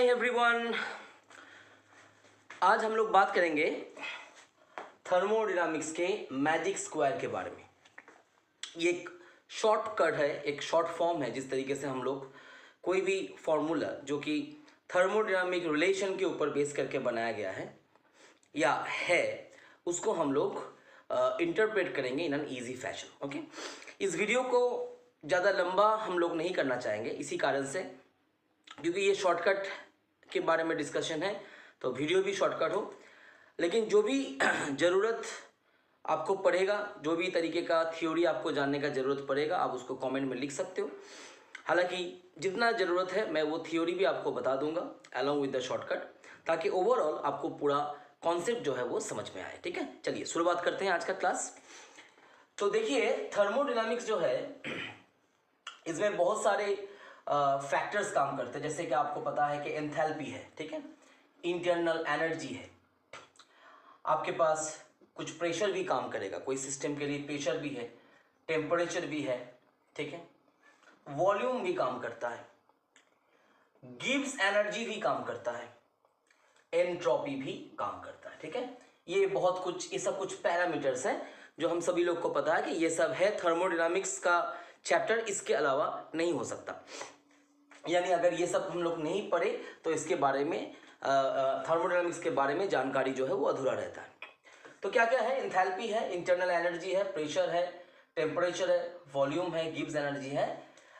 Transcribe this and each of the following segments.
Hi everyone, आज हम लोग बात करेंगे थर्मोडायनामिक्स के मैजिक स्क्वायर के बारे में। ये एक शॉर्टकट है, एक शॉर्ट फॉर्म है जिस तरीके से हम लोग कोई भी फॉर्मूला जो कि थर्मोडायनामिक रिलेशन के ऊपर बेस करके बनाया गया है या है उसको हम लोग इंटरप्रेट करेंगे in an easy fashion. Okay, इस वीडियो को ज़्यादा लंबा हम लोग नहीं करना चाहेंगे इसी कारण से, क्योंकि ये शॉर्टकट के बारे में डिस्कशन है तो वीडियो भी शॉर्टकट हो, लेकिन जो भी ज़रूरत आपको पड़ेगा, जो भी तरीके का थ्योरी आपको जानने का ज़रूरत पड़ेगा, आप उसको कमेंट में लिख सकते हो। हालांकि जितना ज़रूरत है मैं वो थ्योरी भी आपको बता दूंगा अलॉन्ग विद द शॉर्टकट, ताकि ओवरऑल आपको पूरा कॉन्सेप्ट जो है वो समझ में आए। ठीक है, चलिए शुरुआत करते हैं आज का क्लास। तो देखिए, थर्मोडायनामिक्स जो है इसमें बहुत सारे फैक्टर्स काम करते हैं। जैसे कि आपको पता है कि एंथैल्पी है, ठीक है, इंटरनल एनर्जी है, आपके पास कुछ प्रेशर भी काम करेगा, कोई सिस्टम के लिए प्रेशर भी है, टेम्परेचर भी है, ठीक है, वॉल्यूम भी काम करता है, गिब्स एनर्जी भी काम करता है, एंट्रोपी भी काम करता है। ठीक है, ये बहुत कुछ, ये सब कुछ पैरामीटर्स हैं जो हम सभी लोग को पता है कि ये सब है। थर्मोडायनामिक्स का चैप्टर इसके अलावा नहीं हो सकता, यानी अगर ये सब हम लोग नहीं पढ़े तो इसके बारे में थर्मोडायनामिक्स के बारे में जानकारी जो है वो अधूरा रहता है। तो क्या क्या है? एंथैल्पी है, इंटरनल एनर्जी है, प्रेशर है, टेम्परेचर है, वॉल्यूम है, गिब्स एनर्जी है,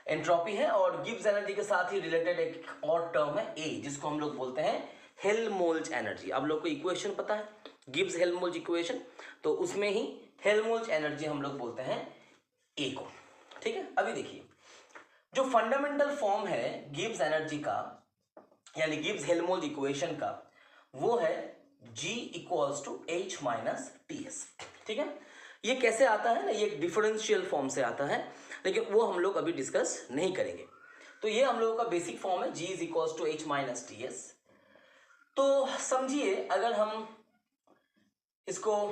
एंट्रोपी है, और गिब्स एनर्जी के साथ ही रिलेटेड एक और टर्म है ए, जिसको हम लोग बोलते हैं हेल्महोल्ट्ज एनर्जी। आप लोग को इक्वेशन पता है, गिब्स हेल्महोल्ट्ज इक्वेशन, तो उसमें ही हेल्महोल्ट्ज एनर्जी हम लोग बोलते हैं ए को। ठीक है, अभी देखिए, जो फंडामेंटल फॉर्म है गिब्स एनर्जी का, यानी गिब्स हेल्महोल्ट्ज इक्वेशन का, वो है G equals to H minus TS। ठीक है, ये कैसे आता है ना, ये एक डिफरेंशियल फॉर्म से आता है, लेकिन वो हम लोग अभी डिस्कस नहीं करेंगे। तो ये हम लोगों का बेसिक फॉर्म है, G is equals to H minus TS। तो समझिए, अगर हम इसको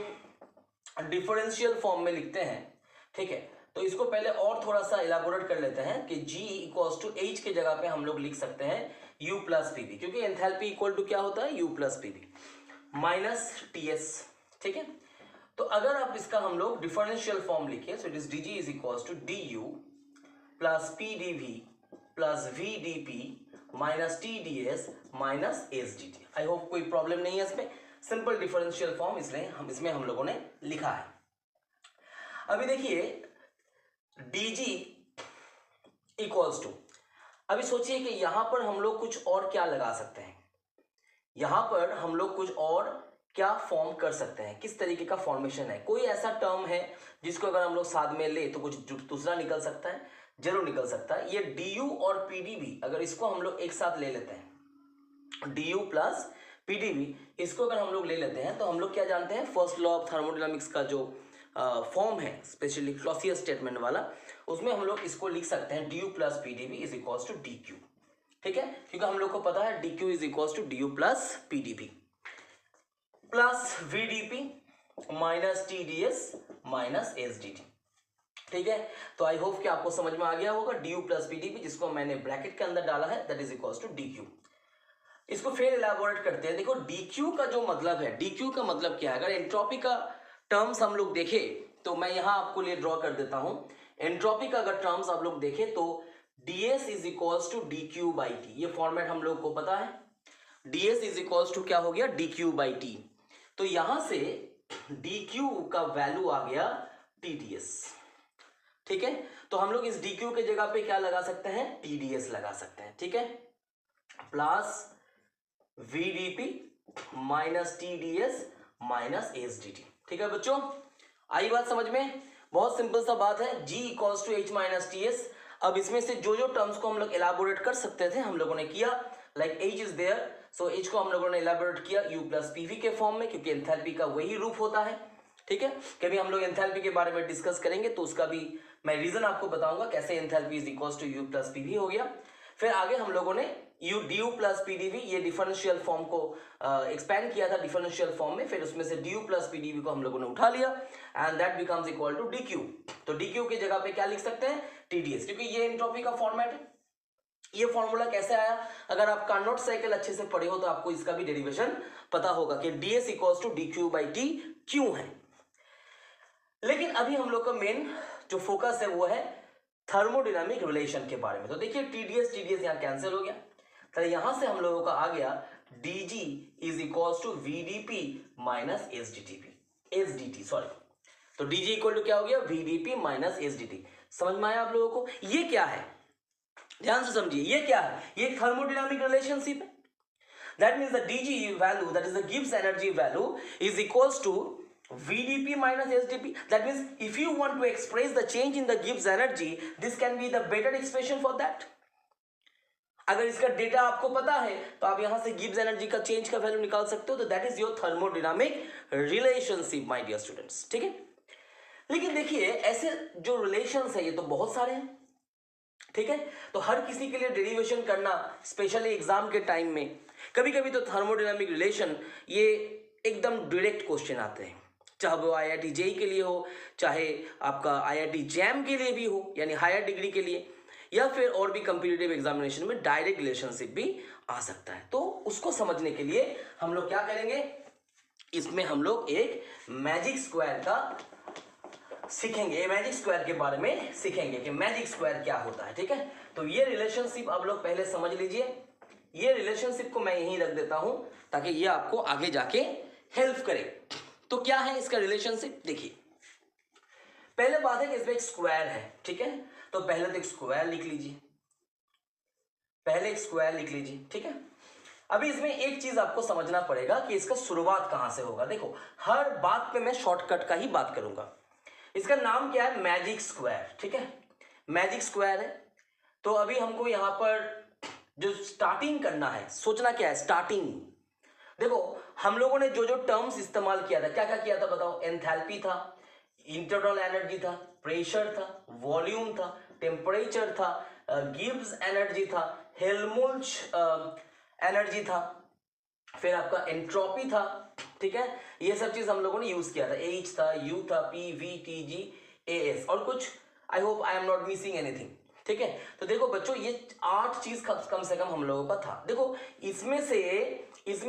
डिफरेंशियल फॉर्म में लिखते हैं, ठीक है, तो इसको पहले और थोड़ा सा इलाबोरेट कर लेते हैं कि G इक्वल्स टू H के जगह पे हम लोग लिख सकते हैं U प्लस पी बी, क्योंकि एंथैल्पी इक्वल टू क्या होता है? U plus P V minus TS। ठीक है, तो अगर आप इसका हम लोग डिफरेंशियल फॉर्म लिखे, so it is DG is equals to DU plus PdV plus VdP minus TdS minus SdT। I hope कोई प्रॉब्लम नहीं है इसमें, सिंपल डिफरेंशियल फॉर्म इसमें हम लोगों ने लिखा है। अभी देखिए, DG इक्वल्स टू, अभी सोचिए कि यहां पर हम लोग कुछ और क्या लगा सकते हैं, यहां पर हम लोग कुछ और क्या फॉर्म कर सकते हैं, किस तरीके का फॉर्मेशन है। कोई ऐसा टर्म है जिसको अगर हम लोग साथ में ले तो कुछ दूसरा निकल सकता है, जरूर निकल सकता है। ये DU और PdV, अगर इसको हम लोग एक साथ ले लेते हैं, DU प्लस PdV, इसको अगर हम लोग ले लेते हैं तो हम लोग क्या जानते हैं, फर्स्ट लॉ ऑफ थर्मोडायनामिक्स का जो फॉर्म है, स्पेशली क्लॉसियस स्टेटमेंट वाला, उसमें हम लोग इसको लिख सकते हैं DU plus PdV is equals to DQ। ठीक है, क्योंकि हम लोग को पता है DQ is equals to DU plus PdV plus VdP minus TdS minus SdT। ठीक है, तो आई होप कि आपको समझ में आ गया होगा। DU प्लस PdV, जिसको मैंने ब्रैकेट के अंदर डाला है, that is equals to DQ। इसको फिर इलाबोरेट करते हैं। देखो, DQ का जो मतलब है, DQ का मतलब क्या है? अगर एंट्रोपी का टर्म्स हम लोग देखें तो मैं यहां आपको लिए ड्रॉ कर देता हूं। एंट्रोपी का अगर टर्म्स आप लोग देखें तो DS is equals to DQ by T, ये फॉर्मेट हम लोग को पता है। DS इज इक्वल्स टू क्या हो गया? DQ by T। तो यहां से DQ का वैल्यू आ गया TdS। ठीक है, तो हम लोग इस DQ के जगह पे क्या लगा सकते हैं? TdS लगा सकते हैं। ठीक है, plus VdP minus TdS minus SdT। ठीक है बच्चों, आई बात समझ में? बहुत सिंपल सा बात है, G equals to H minus TS। अब इसमें से जो जो टर्म्स को हम लोग इलाबोरेट कर सकते थे हम लोगों ने किया, like H is there, so H को हम लोगों ने इलाबोरेट किया U प्लस PV के फॉर्म में, क्योंकि एंथैल्पी का वही रूप होता है। ठीक है, कभी हम लोग एंथैल्पी के बारे में डिस्कस करेंगे तो उसका भी मैं रीजन आपको बताऊंगा कैसे enthalpy is equals to U plus PV हो गया। फिर आगे हम लोगों ने DU प्लस PdV, ये डिफरेंशियल फॉर्म को एक्सपैंड किया था डिफरेंशियल फॉर्म में, फिर उसमें से DU प्लस PdV को हम लोगों ने उठा लिया and that becomes equal to DQ। तो DQ की जगह पे क्या लिख सकते हैं? TdS, क्योंकि ये एंट्रोपी का फॉर्मेट है। ये फॉर्मूला कैसे आया? अगर आप कार्नोट साइकिल अच्छे से पढ़े हो तो आपको इसका भी डेरिवेशन पता होगा कि ds इक्वल्स टू dq/t क्यों है। लेकिन अभी हम लोग का मेन जो फोकस है वो है थर्मोडायनामिक रिलेशन के बारे में। तो देखिए TdS यहाँ कैंसिल हो गया, तो यहां से हम लोगों का आ गया dg is equals to vdp minus SDT sorry. तो dg इक्वल टू क्या हो गया? vdp minus SDT। समझ में आया आप लोगों को? ये क्या है, ध्यान से समझिए, ये क्या है? ये थर्मोडायनामिक रिलेशनशिप है। That means the dg value, that is the Gibbs energy value, is equals to vdp minus sdp. That means if you want to express the change in the Gibbs energy, this can be the better expression for that. अगर इसका data आपको पता है तो आप यहां से Gibbs energy का चेंज का वैल्यू निकाल सकते हो। तो that is your thermodynamic relationship my dear students, ठीक है। लेकिन देखिए ऐसे जो रिलेशंस है ये तो बहुत सारे हैं, ठीक है। तो हर किसी के लिए डेरिवेशन करना, स्पेशली एग्जाम के टाइम में कभी कभी तो थर्मोडायनामिक रिलेशन ये एकदम डायरेक्ट क्वेश्चन आते हैं, चाहे वो IIT JEE के लिए हो, चाहे आपका IIT JAM के लिए भी हो, यानी हायर डिग्री के लिए, या फिर और भी कम्पिटिटिव एग्जामिनेशन में डायरेक्ट रिलेशनशिप भी आ सकता है। तो उसको समझने के लिए हम लोग क्या करेंगे, इसमें हम लोग एक मैजिक स्क्वायर का सीखेंगे, मैजिक स्क्वायर के बारे में सीखेंगे कि मैजिक स्क्वायर क्या होता है, ठीक है। तो ये रिलेशनशिप आप लोग पहले समझ लीजिए। ये रिलेशनशिप को मैं यहीं रख देता हूं ताकि ये आपको आगे जाके हेल्प करे। तो क्या है इसका रिलेशनशिप? देखिए पहले बात है कि इसमें एक स्क्वायर है, ठीक है। तो पहले तो एक स्क्वायर लिख लीजिए, पहले एक स्क्वायर लिख लीजिए, ठीक है। अभी इसमें एक चीज आपको समझना पड़ेगा कि इसका शुरुआत कहां से होगा। देखो हर बात पे मैं शॉर्टकट का ही बात करूंगा। इसका नाम क्या है? मैजिक स्क्वायर, ठीक है। मैजिक स्क्वायर है। तो अभी हमको यहां पर जो स्टार्टिंग करना है, सोचना क्या है स्टार्टिंग। देखो हम लोगों ने जो जो टर्म्स इस्तेमाल किया था, क्या क्या किया था बताओ? एंथैल्पी था, इंटरनल एनर्जी था, प्रेशर था, वॉल्यूम था, टेम्परेचर था, गिब्स एनर्जी था, हेल्महोल्ट्ज एनर्जी था, फिर आपका एंट्रोपी था, ठीक है। ये सब चीज हम लोगों ने यूज किया था। H था, U था, P, V, T, G, AS और कुछ। I hope I am not missing anything, ठीक है। तो देखो बच्चों ये 8 चीज कम से कम हम लोगों का था। देखो इसमें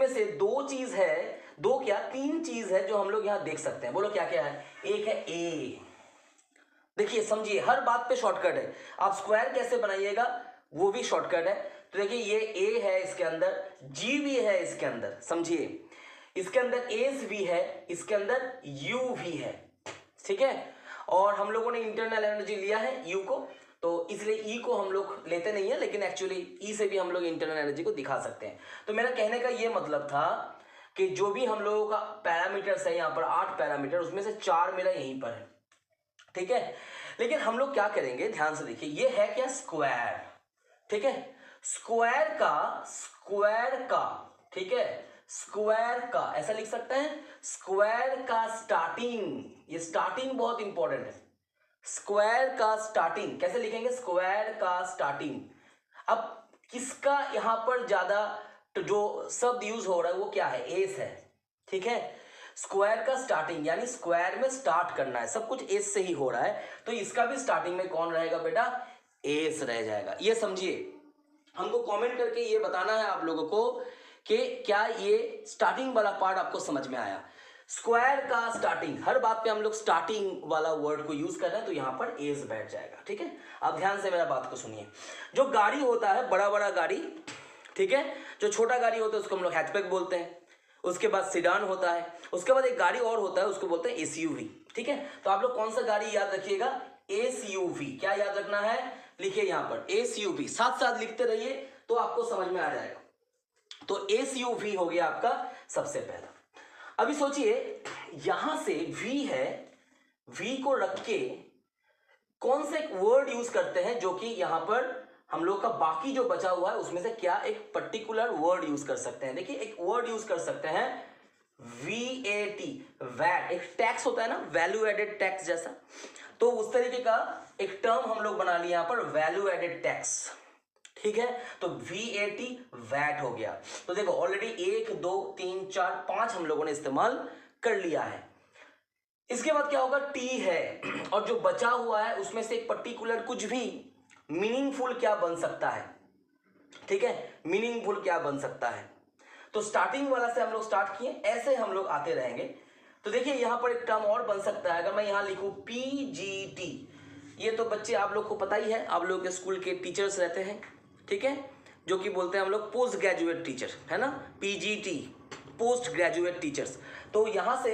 से 2 चीज है, 2 क्या 3 चीज है जो हम लोग यहाँ देख सकते हैं। बोलो क्या क्या है? एक है A। देखिए समझिए हर बात पे शॉर्टकट है। आप स्क्वायर कैसे बनाइएगा वो भी शॉर्टकट है। तो देखिए ये A है, इसके अंदर G भी है, इसके अंदर समझिए, इसके अंदर एस भी है, इसके अंदर यू भी है, ठीक है। और हम लोगों ने इंटरनल एनर्जी लिया है यू को, तो इसलिए ई को हम लोग लेते नहीं है, लेकिन एक्चुअली ई से भी हम लोग इंटरनल एनर्जी को दिखा सकते हैं। तो मेरा कहने का ये मतलब था कि जो भी हम लोगों का पैरामीटर्स है यहाँ पर 8 पैरामीटर, उसमें से 4 मेरा यहीं पर है, ठीक है। लेकिन हम लोग क्या करेंगे, ध्यान से देखिए, ये है क्या? स्क्वायर, ठीक है। स्क्वायर का ठीक है, स्क्वायर का ऐसा लिख सकते हैं, स्क्वायर का स्टार्टिंग, ये स्टार्टिंग बहुत इंपॉर्टेंट है। स्क्वायर का स्टार्टिंग कैसे लिखेंगे? स्क्वायर का स्टार्टिंग। अब किसका यहां पर ज्यादा तो जो शब्द यूज हो रहा है वो क्या है? एस है, ठीक है। स्क्वायर का स्टार्टिंग यानी स्क्वायर में स्टार्ट करना है, सब कुछ एस से ही हो रहा है, तो इसका भी स्टार्टिंग में कौन रहेगा बेटा? एस रह जाएगा। ये समझिए, हमको कमेंट करके ये बताना है आप लोगों को कि क्या ये स्टार्टिंग वाला पार्ट आपको समझ में आया। स्क्वायर का स्टार्टिंग, हर बात पे हम लोग स्टार्टिंग वाला वर्ड को यूज कर रहे हैं, तो यहां पर एस बैठ जाएगा, ठीक है। अब ध्यान से मेरा बात को सुनिए। जो गाड़ी होता है, बड़ा बड़ा गाड़ी, ठीक है, जो छोटा गाड़ी होता है उसको हम लोग हैचबैक बोलते हैं, उसके बाद सिडान होता है, उसके बाद एक गाड़ी और होता है उसको बोलते हैं एसयूवी, ठीक है। तो आप लोग कौन सा गाड़ी याद रखिएगा? एसयूवी। क्या याद रखना है? लिखिए यहां पर एसयूवी, साथ साथ लिखते रहिए तो आपको समझ में आ जाएगा। तो एसयूवी हो गया आपका सबसे पहला। अभी सोचिए यहां से V है, V को रख के कौन से एक वर्ड यूज करते हैं जो कि यहां पर हम लोग का बाकी जो बचा हुआ है उसमें से क्या एक पर्टिकुलर वर्ड यूज कर सकते हैं? देखिए एक वर्ड यूज कर सकते हैं VAT, वैट। एक टैक्स होता है ना, वैल्यू एडेड टैक्स जैसा, तो उस तरीके का एक टर्म हम लोग बना लिया यहां पर, वैल्यू एडेड टैक्स, ठीक है। तो VAT वैट हो गया। तो देखो ऑलरेडी 1 2 3 4 5 हम लोगों ने इस्तेमाल कर लिया है। इसके बाद क्या होगा? T है, और जो बचा हुआ है उसमें से एक पर्टिकुलर कुछ भी मीनिंगफुल क्या बन सकता है? ठीक है, मीनिंगफुल क्या बन सकता है। तो स्टार्टिंग वाला से हम लोग स्टार्ट किए, ऐसे हम लोग आते रहेंगे। तो देखिए यहाँ पर एक टर्म और बन सकता है, अगर मैं यहाँ लिखूँ PGT, ये तो बच्चे आप लोग को पता ही है, आप लोग के स्कूल के टीचर्स रहते हैं, ठीक है, जो कि बोलते हैं हम लोग पोस्ट ग्रेजुएट टीचर, है ना, PGT, पोस्ट ग्रेजुएट टीचर्स। तो यहाँ से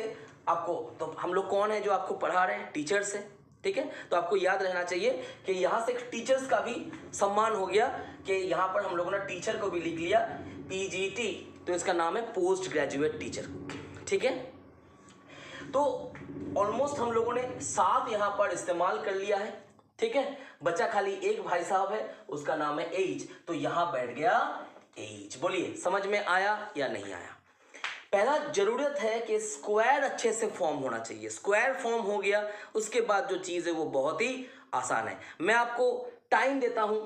आपको, तो हम लोग कौन है जो आपको पढ़ा रहे हैं, टीचर्स है, ठीक है। तो आपको याद रहना चाहिए कि यहाँ से टीचर्स का भी सम्मान हो गया, कि यहाँ पर हम लोगों ने टीचर को भी लिख लिया PGT, तो इसका नाम है पोस्ट ग्रेजुएट टीचर, ठीक है। तो ऑलमोस्ट हम लोगों ने 7 यहाँ पर इस्तेमाल कर लिया है, ठीक है। बच्चा खाली एक भाई साहब है, उसका नाम है एज, तो यहाँ बैठ गया एज। बोलिए समझ में आया या नहीं आया। पहला जरूरत है कि स्क्वायर अच्छे से फॉर्म होना चाहिए, स्क्वायर फॉर्म हो गया, उसके बाद जो चीज़ है वो बहुत ही आसान है। मैं आपको टाइम देता हूं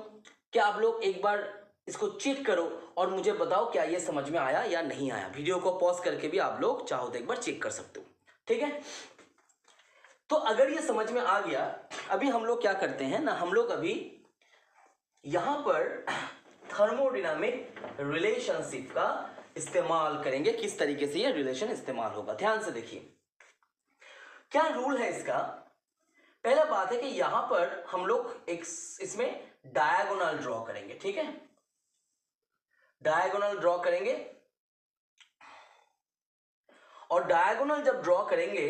कि आप लोग एक बार इसको चेक करो और मुझे बताओ क्या ये समझ में आया या नहीं आया। वीडियो को पॉज करके भी आप लोग चाहो तो एक बार चेक कर सकते हो, ठीक है। तो अगर ये समझ में आ गया, अभी हम लोग क्या करते हैं ना, हम लोग अभी यहां पर थर्मोडायनामिक रिलेशनशिप का इस्तेमाल करेंगे। किस तरीके से ये रिलेशन इस्तेमाल होगा, ध्यान से देखिए। क्या रूल है इसका। पहला बात है कि यहां पर हम लोग एक इसमें डायगोनल ड्रॉ करेंगे, ठीक है, डायगोनल ड्रॉ करेंगे। और डायगोनल जब ड्रॉ करेंगे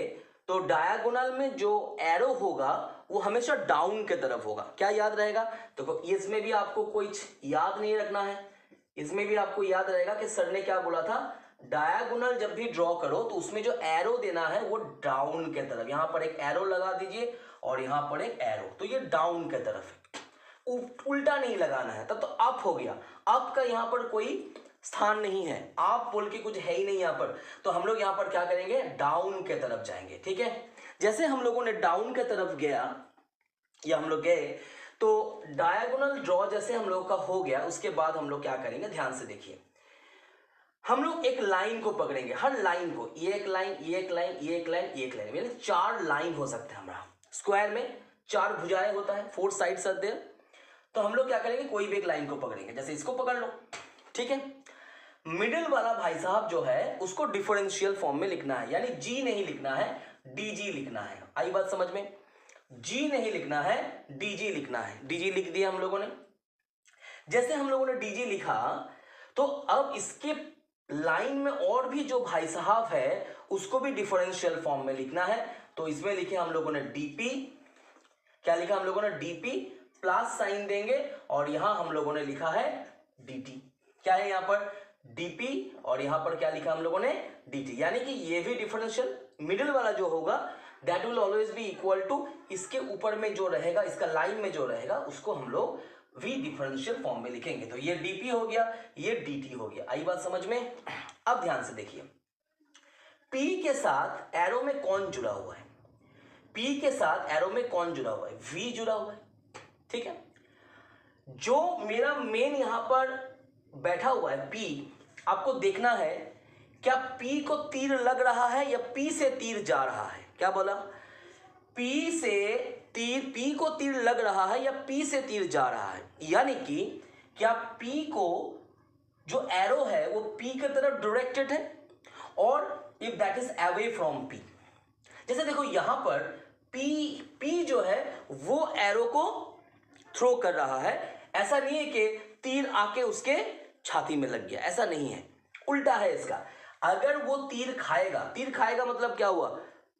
तो डायगोनल में जो एरो होगा वो हमेशा डाउन के तरफ होगा। क्या याद रहेगा, देखो इसमें भी आपको कुछ याद नहीं रखना है, इसमें भी आपको याद रहेगा कि सर ने क्या बोला था, डायगोनल जब भी ड्रॉ करो तो उसमें जो एरो देना है वो डाउन के तरफ। यहां पर एक एरो लगा दीजिए और यहां पर एक एरो, तो ये डाउन के तरफ है, उल्टा नहीं लगाना है, तब तो अप हो गया। अप का यहां पर कोई स्थान नहीं है, आप बोल के कुछ है ही नहीं यहां पर, तो हम लोग यहां पर क्या करेंगे, डाउन के तरफ जाएंगे, ठीक है। जैसे हम लोगों ने डाउन के तरफ गया या हम लोग गए, तो डायगोनल ड्रॉ जैसे हम लोग का हो गया, उसके बाद हम लोग क्या करेंगे, ध्यान से देखिए। हम लोग एक लाइन को पकड़ेंगे, हर लाइन को, ये एक लाइन, ये एक लाइन, ये एक लाइन, ये एक लाइन, यानी 4 लाइन हो सकते हैं हमारा। स्क्वायर में 4 भुजाएं होता है, 4 साइड्स आर देयर। तो हम लोग क्या करेंगे, कोई भी एक लाइन को पकड़ेंगे, जैसे इसको पकड़ लो, ठीक है। मिडिल वाला भाई साहब जो है उसको डिफरेंशियल फॉर्म में लिखना है, यानी जी नहीं लिखना है, डीजी लिखना है। आई बात समझ में, जी नहीं लिखना है, डीजी लिखना है। डीजी लिख दिया हम लोगों ने। जैसे हम लोगों ने डीजी लिखा, तो अब इसके लाइन में और भी जो भाई साहब है उसको भी डिफरेंशियल फॉर्म में लिखना है। तो इसमें लिखे हम लोगों ने डीपी, क्या लिखा हम लोगों ने, डीपी, प्लस साइन देंगे और यहां हम लोगों ने लिखा है डीटी। क्या है यहां पर, डीपी, और यहां पर क्या लिखा हम लोगों ने, डीटी। यानी कि ये भी डिफरेंशियल, मिडिल वाला जो होगा that will always be equal to, इसके ऊपर में जो रहेगा, इसका लाइन में जो रहेगा उसको हम लोग भी डिफरेंशियल फॉर्म में लिखेंगे। तो ये डीपी हो गया, ये डीटी हो गया। आई बात समझ में। अब ध्यान से देखिए, पी के साथ एरो में कौन जुड़ा हुआ है, पी के साथ एरो में कौन जुड़ा हुआ है, वी जुड़ा हुआ है, ठीक है। जो मेरा मेन यहां पर बैठा हुआ है पी, आपको देखना है क्या पी को तीर लग रहा है या पी से तीर जा रहा है। क्या बोला, पी से तीर, पी को तीर लग रहा है या पी से तीर जा रहा है। यानी कि क्या पी को जो एरो है वो पी की तरफ डायरेक्टेड है, और if that is away from P. जैसे देखो यहां पर पी जो है वो एरो को थ्रो कर रहा है, ऐसा नहीं है कि तीर आके उसके छाती में लग गया, ऐसा नहीं है, उल्टा है इसका। अगर वो तीर खाएगा, तीर खाएगा मतलब क्या हुआ,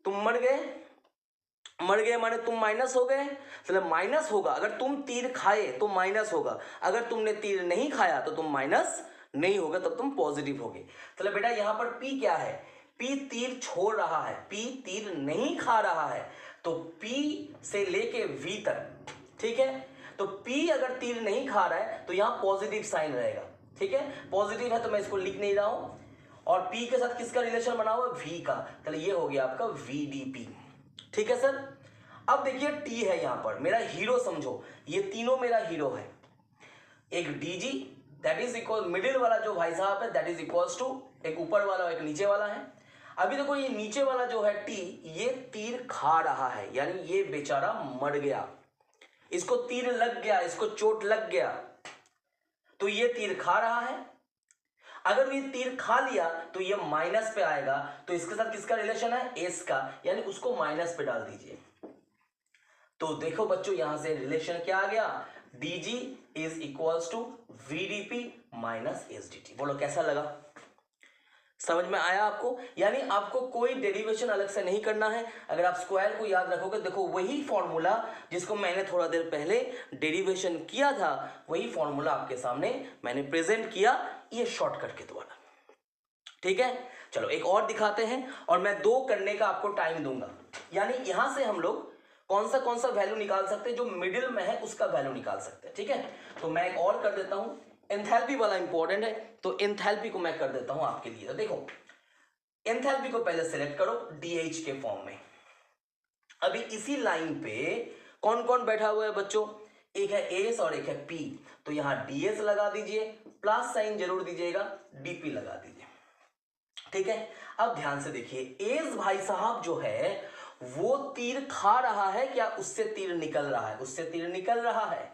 तुम मर गए, मर गए माने तुम माइनस हो गए, मतलब माइनस होगा। अगर तुम तीर खाए तो माइनस होगा, अगर तुमने तीर नहीं खाया तो तुम माइनस नहीं होगा, तब तुम पॉजिटिव होगे। चलो बेटा यहां पर पी क्या है, पी तीर छोड़ रहा है, पी तीर नहीं खा रहा है, तो पी से लेके वी तक, ठीक है। तो पी अगर तीर नहीं खा रहा है तो यहां पॉजिटिव साइन रहेगा, ठीक है, पॉजिटिव है तो मैं इसको लिख नहीं रहा हूं। और पी के साथ किसका रिलेशन बना हुआ है, वी का, चलो ये हो गया आपका वीडीपी, ठीक है सर। अब देखिए टी है यहां पर, मेरा हीरो समझो, ये तीनों मेरा हीरो है। एक DG that is equal, middle वाला जो भाई साहब है दैट इज इक्वल्स टू, एक ऊपर वाला और एक नीचे वाला है। अभी देखो ये नीचे वाला जो है टी, ये तीर खा रहा है, यानी ये बेचारा मर गया, इसको तीर लग गया, इसको चोट लग गया। तो ये तीर खा रहा है, अगर ये तीर खा लिया तो ये माइनस पे आएगा, तो इसके साथ किसका रिलेशन है, एस का, यानी उसको माइनस पे डाल दीजिए। तो देखो बच्चों यहां से रिलेशन क्या आ गया, dg is equals to vdp minus sdt। बोलो कैसा लगा, समझ में आया आपको? यानी आपको कोई डेरिवेशन अलग से नहीं करना है। अगर आप स्क्वायर को याद रखोगे, देखो वही फॉर्मूला जिसको मैंने थोड़ा देर पहले डेरिवेशन किया था, वही फॉर्मूला आपके सामने मैंने प्रेजेंट किया, ये शॉर्टकट के द्वारा। ठीक है, चलो एक और दिखाते हैं, और मैं 2 करने का आपको टाइम दूंगा। यानी यहां से हम लोग कौन सा वैल्यू निकाल सकते हैं, जो मिडिल में है उसका वैल्यू निकाल सकते हैं। ठीक है, तो मैं एक और कर देता हूं, एंथैल्पी वाला इंपॉर्टेंट है, तो एंथैल्पी को मैं कर देता हूं आपके लिए। तो देखो एंथैल्पी को पहले सिलेक्ट करो डीएच के फॉर्म में। अभी इसी लाइन पे कौन कौन बैठा हुआ है बच्चों, एक है एस और एक है पी, तो यहां डीएस लगा दीजिए, प्लस साइन जरूर दीजिएगा, डीपी लगा दीजिए। ठीक है, अब ध्यान से देखिए, एस भाई साहब जो है वो तीर खा रहा है क्या, उससे तीर निकल रहा है, उससे तीर निकल रहा है,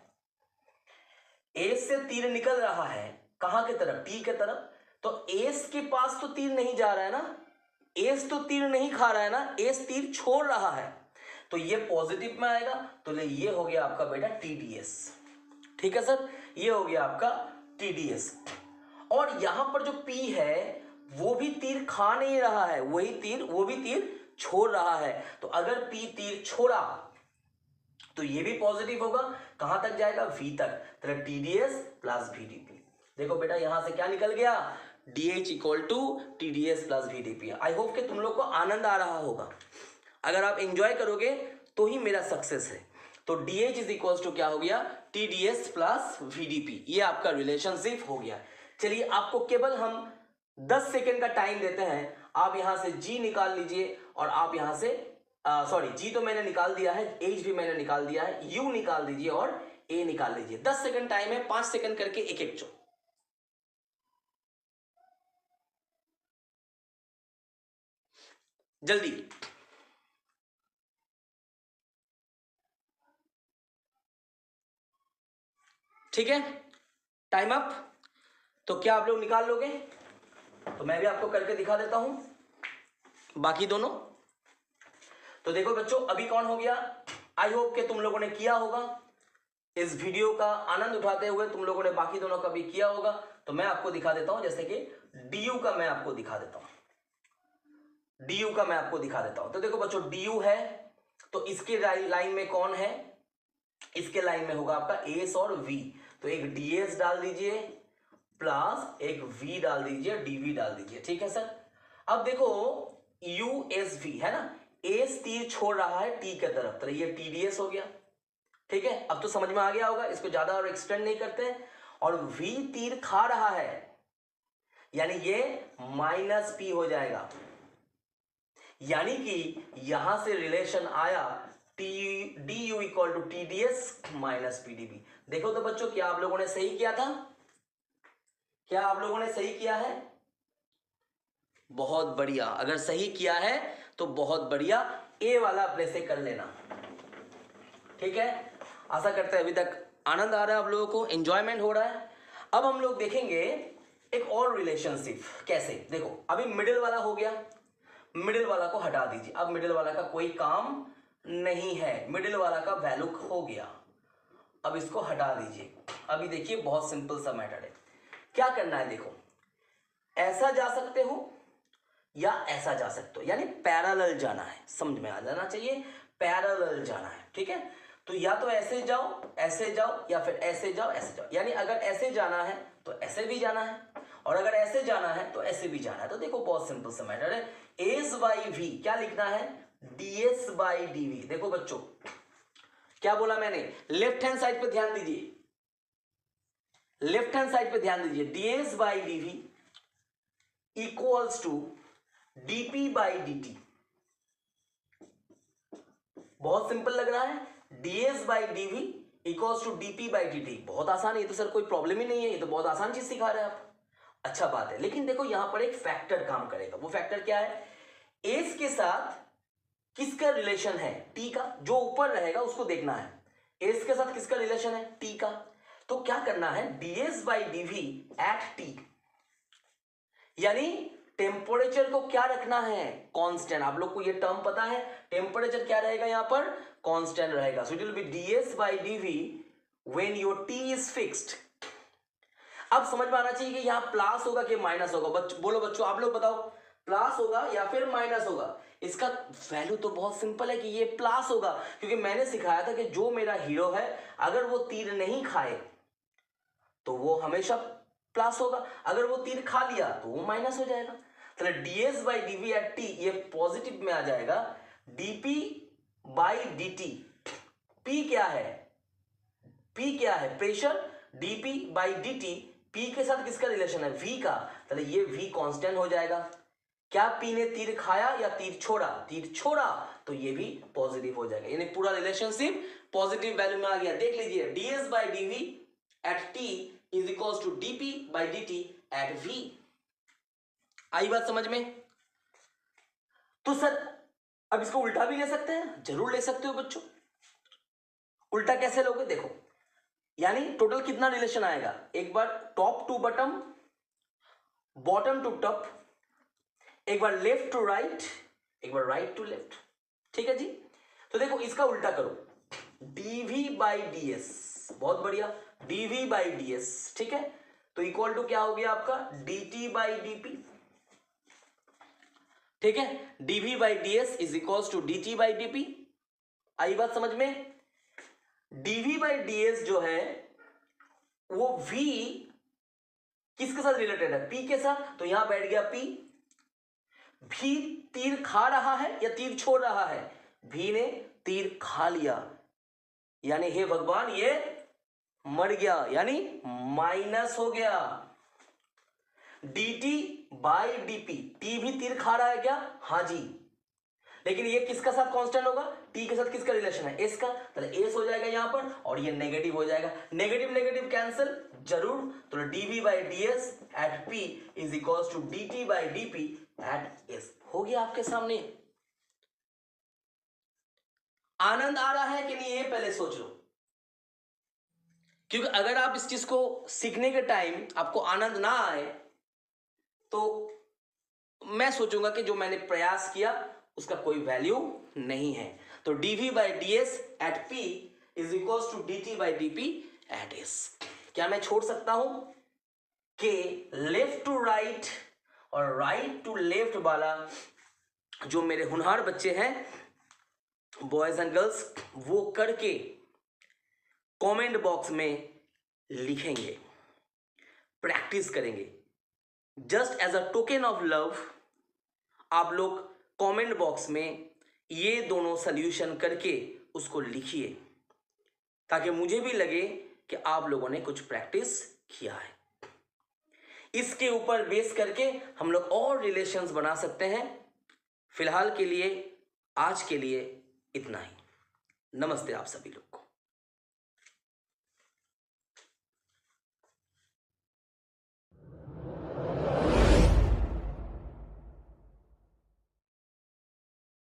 एस से तीर निकल रहा है कहां की तरफ, पी की तरफ। तो एस के पास तो तीर नहीं जा रहा है ना, एस तो तीर नहीं खा रहा है ना, एस तीर छोड़ रहा है, तो ये पॉजिटिव में आएगा, तो ये हो गया आपका बेटा टीडीएस। ठीक है सर, ये हो गया आपका टीडीएस। और यहां पर जो पी है वो भी तीर खा नहीं रहा है, वही तीर, वो भी तीर छोड़ रहा है, तो अगर पी तीर छोड़ा तो ये भी पॉजिटिव होगा, कहां तक जाएगा, वी तक, तो टीडीएस प्लस वीडीपी। देखो बेटा यहां से क्या निकल गया, DH equal to TDS plus VDP. I hope कि तुम लोग को आनंद आ रहा होगा, अगर आप एंजॉय करोगे तो ही मेरा सक्सेस है। तो डीएच इज इक्वल टू क्या हो गया, टीडीएस प्लस वीडीपी, ये आपका रिलेशनशिप हो गया। चलिए आपको केवल हम 10 सेकेंड का टाइम देते हैं, आप यहां से जी निकाल लीजिए, और आप यहां से सॉरी जी तो मैंने निकाल दिया है, एच भी मैंने निकाल दिया है, यू निकाल दीजिए और ए निकाल लीजिए। 10 सेकंड टाइम है, 5 सेकंड करके एक एक चो, जल्दी। ठीक है, टाइम अप। तो क्या आप लोग निकाल लोगे, तो मैं भी आपको करके दिखा देता हूं बाकी दोनों। तो देखो बच्चों अभी कौन हो गया, आई होप कि तुम लोगों ने किया होगा, इस वीडियो का आनंद उठाते हुए तुम लोगों ने बाकी दोनों का भी किया होगा। तो मैं आपको दिखा देता हूं, जैसे कि डी का मैं आपको दिखा देता हूं, डी का मैं आपको दिखा देता हूं। तो देखो बच्चों डी है, तो इसके लाइन में कौन है, इसके लाइन में होगा आपका एस और वी, तो एक डीएस डाल दीजिए प्लस एक वी डाल दीजिए, डीवी डाल दीजिए। ठीक है सर, अब देखो यूएसवी है ना, एस तीर छोड़ रहा है टी की तरफ, तो ये टीडीएस हो गया। ठीक है, अब तो समझ में आ गया होगा, इसको ज्यादा और एक्सटेंड नहीं करते। और वी तीर खा रहा है, यानी ये माइनस पी हो जाएगा, यानी कि यहां से रिलेशन आया T D U equal to T D S minus PDV. देखो तो बच्चों क्या आप लोगों ने सही किया था, क्या आप लोगों ने सही किया है, बहुत बढ़िया। अगर सही किया है तो बहुत बढ़िया, ए वाला अपने से कर लेना। ठीक है, आशा करते हैं अभी तक आनंद आ रहा है आप लोगों को, एंजॉयमेंट हो रहा है। अब हम लोग देखेंगे एक और रिलेशनशिप कैसे। देखो अभी मिडिल वाला हो गया, मिडिल वाला को हटा दीजिए, अब मिडिल वाला का कोई काम नहीं है, मिडिल वाला का वैल्यू हो गया, अब इसको हटा दीजिए। अभी देखिए बहुत सिंपल सा मैटर है, क्या करना है, देखो ऐसा जा सकते हो या ऐसा जा सकते हो, यानी पैरेलल जाना है, समझ में आ जाना चाहिए, पैरेलल जाना है। ठीक है, तो या तो ऐसे जाओ या फिर ऐसे जाओ ऐसे जाओ, यानी अगर ऐसे जाना है तो ऐसे भी जाना है, और अगर ऐसे जाना है तो ऐसे भी जाना है। तो देखो बहुत सिंपल सा मैटर है, एस बाई वी क्या लिखना है, डीएस बाई डीवी। देखो बच्चों क्या बोला मैंने, लेफ्ट हैंड साइड पे ध्यान दीजिए, लेफ्ट हैंड साइड पे ध्यान दीजिए, DS by DV equals to DP by DT. बहुत सिंपल लग रहा है, DS by DV equals to DP by DT. बहुत आसान है ये तो सर, कोई प्रॉब्लम ही नहीं है, ये तो बहुत आसान चीज सिखा रहे हैं आप, अच्छा बात है। लेकिन देखो यहां पर एक फैक्टर काम करेगा, वो फैक्टर क्या है, एस के साथ किसका रिलेशन है, टी का, जो ऊपर रहेगा उसको देखना है, एस के साथ किसका रिलेशन है, टी का। तो क्या करना है, ds by dv at t, यानी टेम्परेचर को क्या रखना है, कांस्टेंट। आप लोग को ये टर्म पता है, टेम्परेचर क्या रहेगा यहां पर, कांस्टेंट रहेगा। So it will be ds by dv when your t is fixed. अब समझ में आना चाहिए कि यहां प्लस होगा कि माइनस होगा। बोलो बच्चों, आप लोग बताओ, प्लस होगा या फिर माइनस होगा। इसका वैल्यू तो बहुत सिंपल है कि ये प्लस होगा, क्योंकि मैंने सिखाया था कि जो मेरा हीरो है अगर वो तीर नहीं खाए तो वो हमेशा प्लस होगा, अगर वो तीर खा लिया तो वो माइनस हो जाएगा। तो ds by dv at t ये पॉजिटिव में आ जाएगा, dp बाई dt। p क्या है, p क्या है, pressure. dp by dt, p के साथ किसका रिलेशन है, v का। तो ये v कांस्टेंट हो जाएगा। क्या p ने तीर खाया या तीर छोड़ा, तीर छोड़ा, तो ये भी पॉजिटिव हो जाएगा, यानी पूरा रिलेशनशिप पॉजिटिव वैल्यू में आ गया। देख लीजिए, ds by dv at t is equals to dp by dt at v। आई बात समझ में। तो सर अब इसको उल्टा भी ले सकते हैं, जरूर ले सकते हो बच्चों। उल्टा कैसे लोगे, देखो, यानी टोटल कितना रिलेशन आएगा, एक बार top to bottom, bottom to top, एक बार लेफ्ट टू राइट, एक बार राइट टू लेफ्ट। ठीक है जी। तो देखो इसका उल्टा करो, dv बाई ds, बहुत बढ़िया, dv बाई ds, ठीक है। तो इक्वल टू क्या हो गया आपका, dt बाई dp, ठीक है। dv by ds is equals to dt by dp। आई बात समझ में। dv बाई ds जो है वो v किसके साथ रिलेटेड है, p के साथ, तो यहां बैठ गया p। भी तीर खा रहा है या तीर छोड़ रहा है, भी ने तीर खा लिया, यानी हे भगवान ये मर गया, यानी माइनस हो गया। dt बाई dp, t भी तीर खा रहा है क्या, हाँ जी, लेकिन ये किसका साथ कांस्टेंट होगा, t के साथ किसका रिलेशन है, s का, तो s हो जाएगा यहां पर, और ये नेगेटिव हो जाएगा, नेगेटिव नेगेटिव कैंसिल जरूर। तो dv by ds at p is equals to dt by dp at s। हो गया आपके सामने। आनंद आ रहा है कि नहीं, ये पहले सोच लो, क्योंकि अगर आप इस चीज को सीखने के टाइम आपको आनंद ना आए तो मैं सोचूंगा कि जो मैंने प्रयास किया उसका कोई वैल्यू नहीं है। तो dv by ds at p is equals to dt by dp at s। क्या मैं छोड़ सकता हूं कि लेफ्ट टू राइट और राइट टू लेफ्ट वाला जो मेरे होनहार बच्चे हैं, बॉयज एंड गर्ल्स, वो करके कमेंट बॉक्स में लिखेंगे, प्रैक्टिस करेंगे। Just as a token of love आप लोग कमेंट बॉक्स में ये दोनों सॉल्यूशन करके उसको लिखिए, ताकि मुझे भी लगे कि आप लोगों ने कुछ प्रैक्टिस किया है। इसके ऊपर बेस करके हम लोग और रिलेशंस बना सकते हैं। फिलहाल के लिए, आज के लिए इतना ही। नमस्ते आप सभी लोग को।